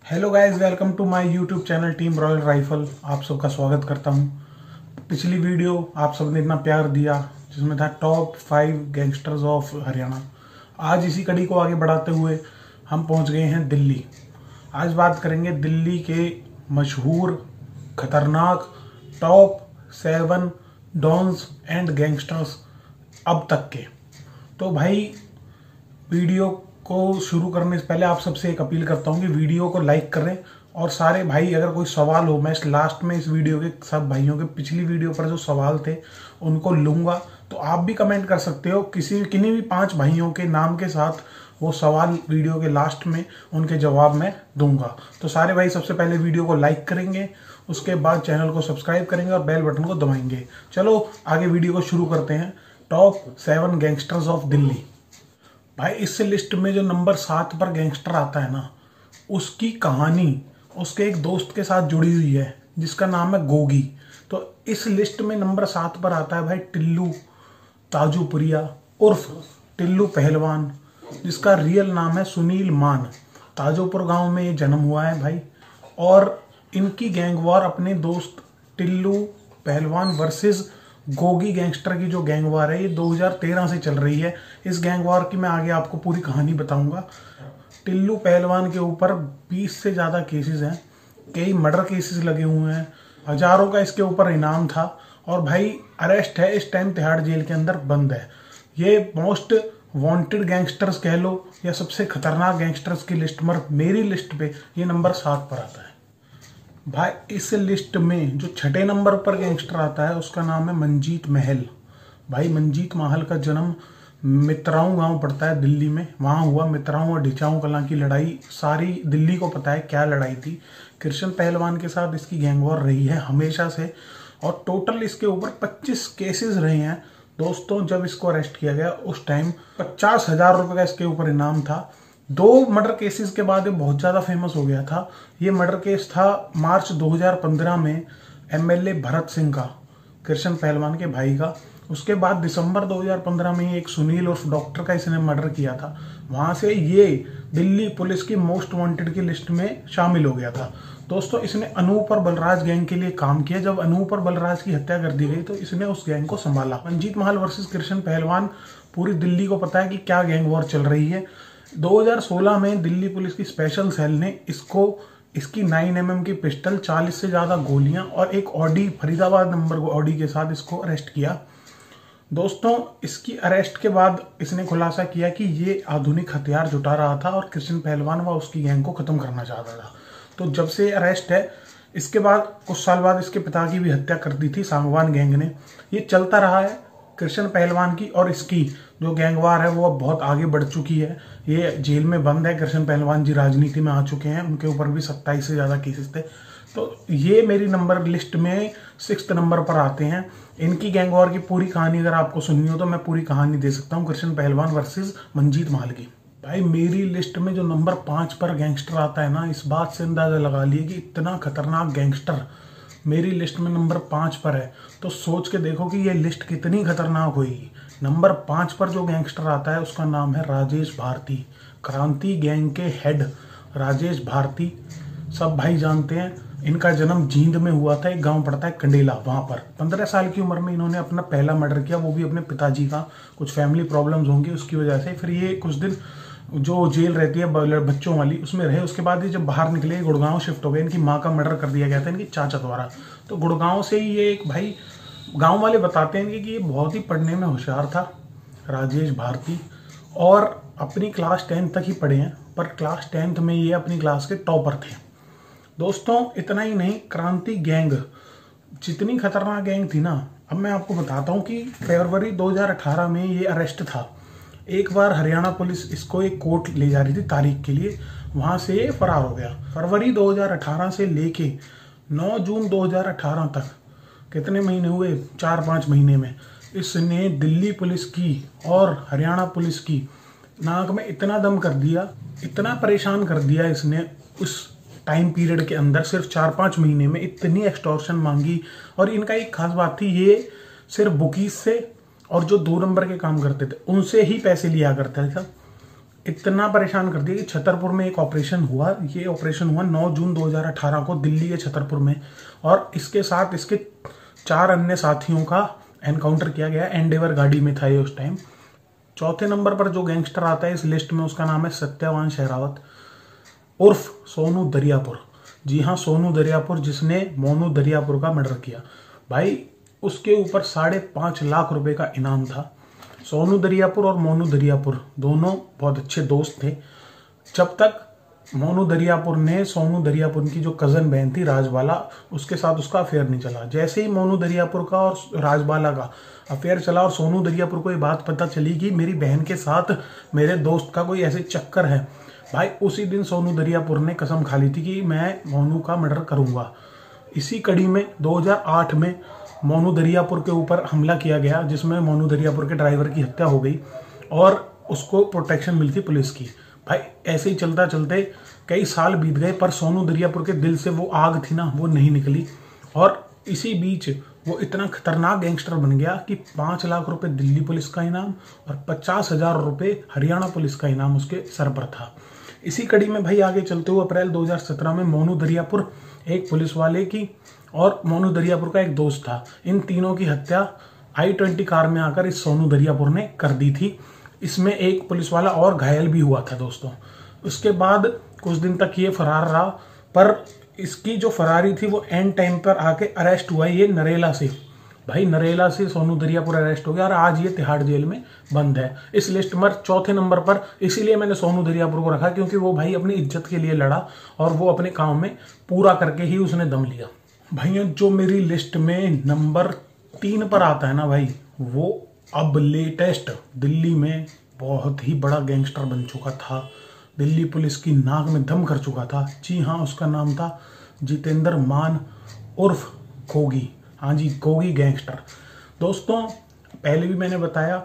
Hello guys, welcome to my YouTube channel Team Royal Rifle. आप सबका स्वागत करता हूं। पिछली वीडियो आप सबने इतना प्यार दिया जिसमें था टॉप 5 गैंगस्टर्स ऑफ हरियाणा। आज इसी कड़ी को आगे बढ़ाते हुए हम पहुंच गए हैं दिल्ली। आज बात करेंगे दिल्ली के मशहूर खतरनाक टॉप 7 डॉन्स एंड गैंगस्टर्स अब तक के। तो भाई, वीडियो को शुरू करने से पहले आप सबसे एक अपील करता हूं कि वीडियो को लाइक करें। और सारे भाई, अगर कोई सवाल हो, मैं लास्ट में इस वीडियो के सब भाइयों के पिछली वीडियो पर जो सवाल थे उनको लूंगा, तो आप भी कमेंट कर सकते हो किन्हीं भी 5 भाइयों के नाम के साथ। वो सवाल वीडियो के लास्ट में उनके जवाब मैं दूंगा। तो सारे भाई सबसे पहले वीडियो को लाइक करेंगे, उसके बाद चैनल को सब्सक्राइब करेंगे और बेल बटन को दबाएंगे। चलो आगे वीडियो को शुरू करते हैं। Top 7 gangsters of Delhi. भाई, इस लिस्ट में जो नंबर 7 पर गैंगस्टर आता है ना, उसकी कहानी उसके एक दोस्त के साथ जुड़ी हुई है जिसका नाम है गोगी। तो इस लिस्ट में नंबर 7 पर आता है भाई टिल्लू ताजूपुरिया उर्फ टिल्लू पहलवान, जिसका रियल नाम है सुनील मान। ताजोपुर गांव में ये जन्म हुआ है भाई। और इनकी गैंग वॉर अपने दोस्त टिल्लू पहलवान वर्सेस गोगी गैंगस्टर की जो गैंग वार है, ये 2013 से चल रही है। इस गैंग वार की मैं आगे आपको पूरी कहानी बताऊंगा। टिल्लू पहलवान के ऊपर 20 से ज़्यादा केसेस हैं, कई मर्डर केसेस लगे हुए हैं, हजारों का इसके ऊपर इनाम था। और भाई अरेस्ट है, इस टाइम तिहाड़ जेल के अंदर बंद है। ये मोस्ट वांटेड गैंगस्टर्स कह लो या सबसे खतरनाक गैंगस्टर्स की लिस्ट में मेरी लिस्ट पे ये नंबर 7 पर आता है। भाई, इस लिस्ट में जो 6ठे नंबर पर गैंगस्टर आता है उसका नाम है मंजीत महल। भाई, मंजीत महल का जन्म मित्राऊ गांव पड़ता है दिल्ली में, वहां हुआ। मित्राऊ और ढिचाऊ कलां की लड़ाई सारी दिल्ली को पता है क्या लड़ाई थी। कृष्ण पहलवान के साथ इसकी गैंग वॉर रही है हमेशा से। और टोटल इसके ऊपर 25 केसेस रहे हैं दोस्तों। जब इसको अरेस्ट किया गया उस टाइम 50,000 रुपए का इसके ऊपर इनाम था। 2 मर्डर केसेस के बाद ये बहुत ज्यादा फेमस हो गया था। ये मर्डर केस था मार्च 2015 में एमएलए भरत सिंह का, कृष्ण पहलवान के भाई का। उसके बाद दिसंबर 2015 में एक सुनील उर्फ डॉक्टर का इसने मर्डर किया था। वहां से ये दिल्ली पुलिस की मोस्ट वांटेड की लिस्ट में शामिल हो गया था। दोस्तों, इसने अनूप और बलराज गैंग के लिए काम किया। जब अनूप और बलराज की हत्या कर दी गई तो इसने उस गैंग को संभाला। मंजीत महल वर्सेस कृष्ण पहलवान, पूरी दिल्ली को पता है कि क्या गैंग वॉर चल रही है। 2016 में दिल्ली पुलिस की स्पेशल सेल ने इसकी 9mm की पिस्टल, 40 से ज्यादा गोलियां और एक ऑडी, फरीदाबाद नंबर ऑडी के साथ इसको अरेस्ट किया। दोस्तों, इसकी अरेस्ट के बाद इसने खुलासा किया कि ये आधुनिक हथियार जुटा रहा था और कृष्ण पहलवान व उसकी गैंग को खत्म करना चाहता था। तो जब से अरेस्ट है, इसके बाद कुछ साल बाद इसके पिता की भी हत्या कर दी थी सांगवान गैंग ने। ये चलता रहा है कृष्ण पहलवान की और इसकी जो गैंगवार है वो अब बहुत आगे बढ़ चुकी है। ये जेल में बंद है। कृष्ण पहलवान जी राजनीति में आ चुके हैं, उनके ऊपर भी 27 से ज्यादा केसेस थे। तो ये मेरी नंबर लिस्ट में 6th नंबर पर आते हैं। इनकी गैंगवार की पूरी कहानी अगर आपको सुननी हो तो मैं पूरी कहानी दे सकता हूँ कृष्ण पहलवान वर्सेस मंजीत महल की। भाई, मेरी लिस्ट में जो नंबर 5 पर गैंगस्टर आता है ना, इस बात से अंदाजा लगा लिए कि इतना खतरनाक गैंगस्टर मेरी लिस्ट में नंबर 5 पर है। तो सोच के देखो कि ये लिस्ट कितनी खतरनाक होगी। नंबर 5 पर जो गैंगस्टर आता है उसका नाम है राजेश भारती। क्रांति गैंग के हेड राजेश भारती सब भाई जानते हैं। इनका जन्म जींद में हुआ था, एक गांव पड़ता है कंडेला। वहां पर 15 साल की उम्र में इन्होंने अपना पहला मर्डर किया, वो भी अपने पिताजी का। कुछ फैमिली प्रॉब्लम्स होंगी उसकी वजह से। फिर ये कुछ दिन जो जेल रहती है बच्चों वाली, उसमें रहे। उसके बाद ये जब बाहर निकले गुड़गांव शिफ्ट हो गए। इनकी माँ का मर्डर कर दिया गया था इनकी चाचा द्वारा। तो गुड़गांव से ही ये एक भाई, गांव वाले बताते हैं कि ये बहुत ही पढ़ने में होशियार था राजेश भारती। और अपनी क्लास 10 तक ही पढ़े हैं, पर क्लास 10th में ये अपनी क्लास के टॉपर थे। दोस्तों, इतना ही नहीं, क्रांति गैंग जितनी खतरनाक गैंग थी ना, अब मैं आपको बताता हूँ कि फरवरी 2018 में ये अरेस्ट था। एक बार हरियाणा पुलिस इसको एक कोर्ट ले जा रही थी तारीख के लिए, वहां से ये फरार हो गया। फरवरी 2018 से लेके 9 जून 2018 तक कितने महीने हुए, 4-5 महीने में इसने दिल्ली पुलिस की और हरियाणा पुलिस की नाक में इतना दम कर दिया, इतना परेशान कर दिया इसने। उस टाइम पीरियड के अंदर सिर्फ 4-5 महीने में इतनी एक्सटॉर्शन मांगी। और इनका एक खास बात थी, ये सिर्फ बुकीज से और जो 2 नंबर के काम करते थे उनसे ही पैसे लिया करते थे। इतना परेशान कर दिया कि छतरपुर में एक ऑपरेशन हुआ। ये ऑपरेशन हुआ 9 जून 2018 को दिल्ली के छतरपुर में, और इसके साथ इसके 4 अन्य साथियों का एनकाउंटर किया गया। एंडेवर गाड़ी में था ये उस टाइम। चौथे नंबर पर जो गैंगस्टर आता है इस लिस्ट में, उसका नाम है सत्यवान शेरावत उर्फ सोनू दरियापुर। जी हाँ, सोनू दरियापुर, जिसने मोनू दरियापुर का मर्डर किया। भाई उसके ऊपर 5.5 लाख रुपए का इनाम था। सोनू दरियापुर और मोनू दरियापुर दोनों बहुत अच्छे दोस्त थे, जब तक मोनू दरियापुर ने सोनू दरियापुर की जो कजन बहन थी राजबाला, उसके साथ उसका अफेयर नहीं चला। जैसे ही मोनू दरियापुर का और राजबाला का अफेयर चला और सोनू दरियापुर को ये बात पता चली कि मेरी बहन के साथ मेरे दोस्त का कोई ऐसे चक्कर है, भाई उसी दिन सोनू दरियापुर ने कसम खा ली थी कि मैं मोनू का मर्डर करूंगा। इसी कड़ी में 2008 में मोनू दरियापुर के ऊपर हमला किया गया, जिसमें मोनू दरियापुर के ड्राइवर की हत्या हो गई और उसको प्रोटेक्शन मिली थी पुलिस की। भाई ऐसे ही चलता चलते कई साल बीत गए, पर सोनू दरियापुर के दिल से वो आग थी ना, वो नहीं निकली। और इसी बीच वो इतना खतरनाक गैंगस्टर बन गया कि 5 लाख रुपए दिल्ली पुलिस का इनाम और 50,000 रुपए हरियाणा पुलिस का इनाम उसके सर पर था। इसी कड़ी में भाई आगे चलते हुए अप्रैल 2017 में मोनू दरियापुर, एक पुलिस वाले की और मोनू दरियापुर का एक दोस्त था, इन तीनों की हत्या i20 कार में आकर इस सोनू दरियापुर ने कर दी थी। इसमें एक पुलिस वाला और घायल भी हुआ था दोस्तों। उसके बाद कुछ दिन तक ये फरार रहा, पर इसकी जो फरारी थी वो एंड टाइम पर आके अरेस्ट हुआ ये नरेला से। भाई नरेला से सोनू दरियापुर अरेस्ट हो गया और आज ये तिहाड़ जेल में बंद है। इस लिस्ट में चौथे नंबर पर इसीलिए मैंने सोनू दरियापुर को रखा, क्योंकि वो भाई अपनी इज्जत के लिए लड़ा और वो अपने काम में पूरा करके ही उसने दम लिया। भाइयों, जो मेरी लिस्ट में नंबर 3 पर आता है ना भाई, वो अब लेटेस्ट दिल्ली में बहुत ही बड़ा गैंगस्टर बन चुका था, दिल्ली पुलिस की नाक में दम कर चुका था। जी हाँ, उसका नाम था जितेंद्र मान उर्फ गोगी। हाँ जी, गोगी गैंगस्टर। दोस्तों पहले भी मैंने बताया,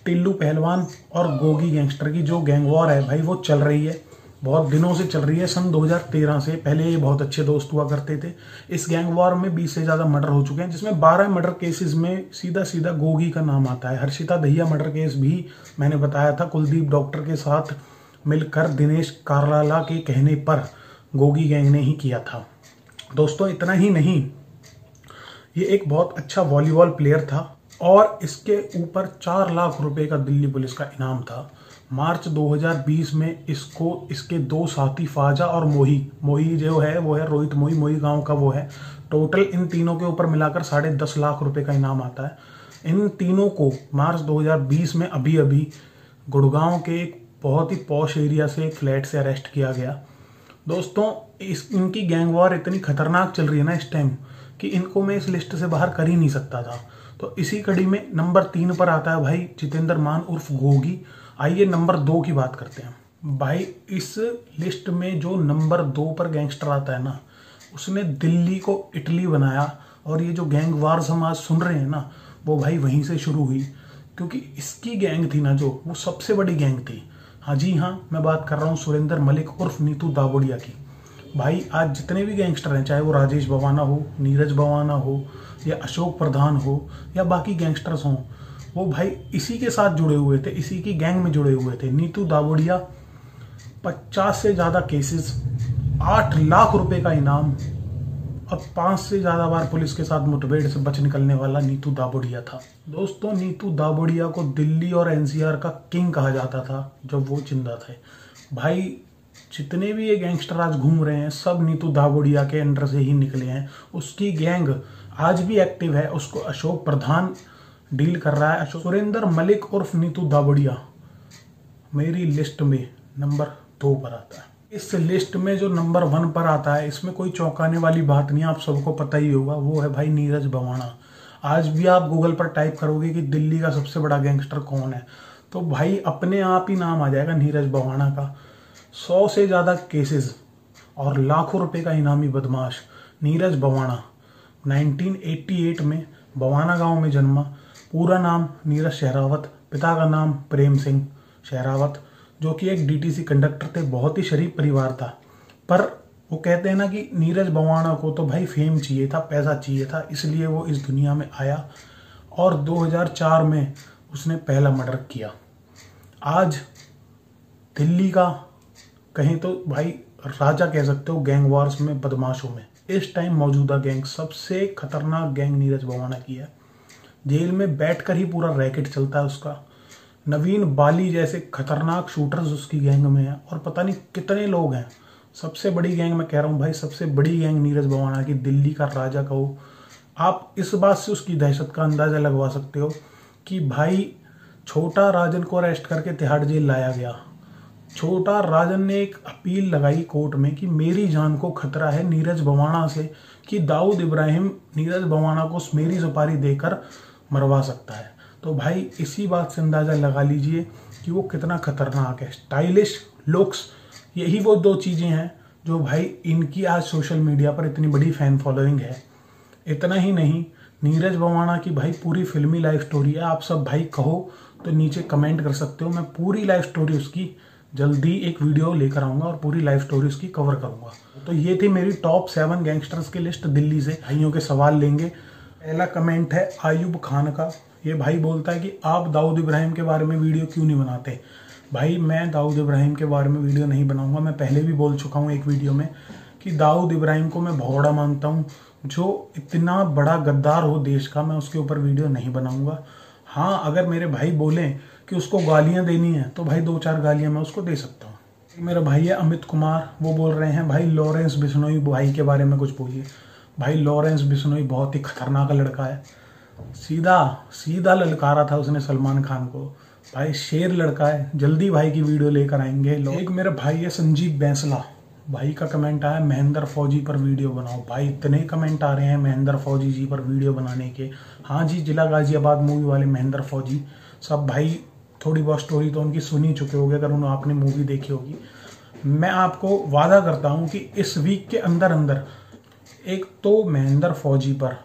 टिल्लू पहलवान और गोगी गैंगस्टर की जो गैंग वॉर है भाई, वो चल रही है, बहुत दिनों से चल रही है। सन 2013 से पहले ये बहुत अच्छे दोस्त हुआ करते थे। इस गैंग वॉर में 20 से ज़्यादा मर्डर हो चुके हैं, जिसमें 12 मर्डर केसेस में सीधा सीधा गोगी का नाम आता है। हर्षिता दहिया मर्डर केस भी मैंने बताया था, कुलदीप डॉक्टर के साथ मिलकर दिनेश कारलाला के कहने पर गोगी गैंग ने ही किया था। दोस्तों इतना ही नहीं, ये एक बहुत अच्छा वॉलीबॉल प्लेयर था और इसके ऊपर 4 लाख रुपए का दिल्ली पुलिस का इनाम था। मार्च 2020 में इसको इसके 2 साथी फाजा और मोही जो है वो है रोहित मोही गांव का वो है। टोटल इन तीनों के ऊपर मिलाकर 10.5 लाख रुपए का इनाम आता है। इन तीनों को मार्च 2020 में अभी अभी गुड़गांव के एक बहुत ही पॉश एरिया से एक फ्लैट से अरेस्ट किया गया। दोस्तों इनकी गैंग वॉर इतनी खतरनाक चल रही है ना इस टाइम, कि इनको मैं इस लिस्ट से बाहर कर ही नहीं सकता था। तो इसी कड़ी में नंबर 3 पर आता है भाई जितेंद्र मान उर्फ गोगी। आइए नंबर 2 की बात करते हैं। भाई इस लिस्ट में जो नंबर 2 पर गैंगस्टर आता है ना, उसने दिल्ली को इटली बनाया। और ये जो गैंग वार्स हम आज सुन रहे हैं ना, वो भाई वहीं से शुरू हुई, क्योंकि इसकी गैंग थी ना जो, वो सबसे बड़ी गैंग थी। हाँ जी हाँ, मैं बात कर रहा हूँ सुरेंद्र मलिक उर्फ नीतू दावोडिया की। भाई आज जितने भी गैंगस्टर हैं, चाहे वो राजेश बवाना हो, नीरज बवाना हो, या अशोक प्रधान हो, या बाकी गैंगस्टर्स हों, वो भाई इसी के साथ जुड़े हुए थे, इसी की गैंग में जुड़े हुए थे। नीतू दावोडिया, 50 से ज़्यादा केसेस, 8 लाख रुपए का इनाम और 5 से ज़्यादा बार पुलिस के साथ मुठभेड़ से बच निकलने वाला नीतू दावोडिया था। दोस्तों नीतू दावोडिया को दिल्ली और एनसीआर का किंग कहा जाता था जब वो जिंदा थे। भाई जितने भी ये गैंगस्टर आज घूम रहे हैं, सब नीतू दावोडिया के अंडर से ही निकले हैं। उसकी गैंग आज भी एक्टिव है, उसको अशोक प्रधान डील कर रहा है। सुरेंद्र मलिक उर्फ नीतू दावोडिया मेरी लिस्ट में नंबर 2 पर आता है। इस लिस्ट में जो नंबर 1 पर आता है, इसमें कोई चौंकाने वाली बात नहीं, आप सबको पता ही होगा, वो है भाई नीरज बवाना। आज भी आप गूगल पर टाइप करोगे कि दिल्ली का सबसे बड़ा गैंगस्टर कौन है, तो भाई अपने आप ही नाम आ जाएगा नीरज बवाना का। 100 से ज़्यादा केसेस और लाखों रुपए का इनामी बदमाश नीरज बवाना 1988 में बवाना गांव में जन्मा। पूरा नाम नीरज शेरावत, पिता का नाम प्रेम सिंह शेरावत, जो कि एक डीटीसी कंडक्टर थे। बहुत ही शरीफ परिवार था, पर वो कहते हैं ना कि नीरज बवाना को तो भाई फेम चाहिए था, पैसा चाहिए था, इसलिए वो इस दुनिया में आया और 2004 में उसने पहला मर्डर किया। आज दिल्ली का कहें तो भाई राजा कह सकते हो गैंग वार्स में, बदमाशों में। इस टाइम मौजूदा गैंग, सबसे खतरनाक गैंग नीरज भवाना की है। जेल में बैठकर ही पूरा रैकेट चलता है उसका। नवीन बाली जैसे खतरनाक शूटर्स उसकी गैंग में है और पता नहीं कितने लोग हैं। सबसे बड़ी गैंग मैं कह रहा हूँ भाई, सबसे बड़ी गैंग नीरज भवाना की, दिल्ली का राजा कहो। आप इस बात से उसकी दहशत का अंदाजा लगवा सकते हो कि भाई छोटा राजन को अरेस्ट करके तिहाड़ जेल लाया गया। छोटा राजन ने एक अपील लगाई कोर्ट में कि मेरी जान को खतरा है नीरज भवाना से, कि दाऊद इब्राहिम नीरज भवाना को मेरी सुपारी देकर मरवा सकता है। तो भाई इसी बात से अंदाजा लगा लीजिए कि वो कितना खतरनाक है। स्टाइलिश लुक्स, यही वो दो चीजें हैं जो भाई इनकी आज सोशल मीडिया पर इतनी बड़ी फैन फॉलोइंग है। इतना ही नहीं, नीरज भवाना की भाई पूरी फिल्मी लाइफ स्टोरी है। आप सब भाई कहो तो नीचे कमेंट कर सकते हो, मैं पूरी लाइफ स्टोरी उसकी जल्दी एक वीडियो लेकर आऊंगा और पूरी लाइफ स्टोरी उसकी कवर करूंगा। तो ये थी मेरी टॉप 7 गैंगस्टर्स की लिस्ट दिल्ली से। भाइयों के सवाल लेंगे। पहला कमेंट है आयुब खान का। ये भाई बोलता है कि आप दाऊद इब्राहिम के बारे में वीडियो क्यों नहीं बनाते। भाई मैं दाऊद इब्राहिम के बारे में वीडियो नहीं बनाऊंगा। मैं पहले भी बोल चुका हूँ एक वीडियो में कि दाऊद इब्राहिम को मैं भगोड़ा मानता हूँ। जो इतना बड़ा गद्दार हो देश का, मैं उसके ऊपर वीडियो नहीं बनाऊंगा। हाँ, अगर मेरे भाई बोलें कि उसको गालियां देनी है तो भाई 2-4 गालियां मैं उसको दे सकता हूँ। मेरा भाई है अमित कुमार, वो बोल रहे हैं भाई लॉरेंस बिश्नोई भाई के बारे में कुछ बोलिए। भाई लॉरेंस बिश्नोई बहुत ही खतरनाक लड़का है। सीधा सीधा ललकारा था उसने सलमान खान को। भाई शेर लड़का है। जल्दी भाई की वीडियो लेकर आएंगे। एक मेरा भाई है संजीव बैंसला। भाई का कमेंट आया महेंद्र फौजी पर वीडियो बनाओ। भाई इतने कमेंट आ रहे हैं महेंद्र फौजी जी पर वीडियो बनाने के। हाँ जी, जिला गाजियाबाद मूवी वाले महेंद्र फौजी। सब भाई थोड़ी बहुत स्टोरी तो उनकी सुन ही चुके होंगे अगर उन्होंने आपने मूवी देखी होगी। मैं आपको वादा करता हूं कि इस वीक के अंदर अंदर एक तो महेंद्र फौजी पर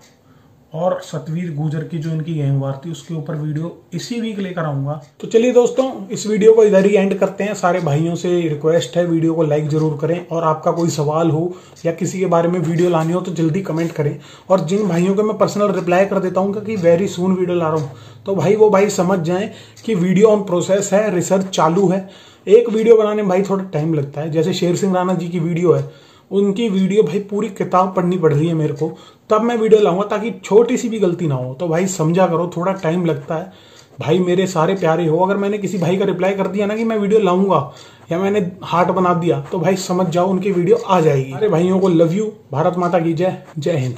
और सतवीर गुजर की जो इनकी गैंगवार थी उसके ऊपर वीडियो इसी वीक लेकर आऊंगा। तो चलिए दोस्तों, इस वीडियो को इधर ही एंड करते हैं। सारे भाइयों से रिक्वेस्ट है वीडियो को लाइक जरूर करें, और आपका कोई सवाल हो या किसी के बारे में वीडियो लानी हो तो जल्दी कमेंट करें। और जिन भाइयों को मैं पर्सनल रिप्लाई कर देता हूँ कि वेरी सून वीडियो ला रहा हूँ, तो भाई वो भाई समझ जाएं कि वीडियो ऑन प्रोसेस है, रिसर्च चालू है। एक वीडियो बनाने में भाई थोड़ा टाइम लगता है। जैसे शेर सिंह राणा जी की वीडियो है, उनकी वीडियो भाई पूरी किताब पढ़नी पड़ रही है मेरे को, तब मैं वीडियो लाऊंगा ताकि छोटी सी भी गलती ना हो। तो भाई समझा करो, थोड़ा टाइम लगता है। भाई मेरे सारे प्यारे हो, अगर मैंने किसी भाई का रिप्लाई कर दिया ना कि मैं वीडियो लाऊंगा या मैंने हार्ट बना दिया तो भाई समझ जाओ उनकी वीडियो आ जाएगी। अरे भाइयों को लव यू। भारत माता की जय। जय हिंद।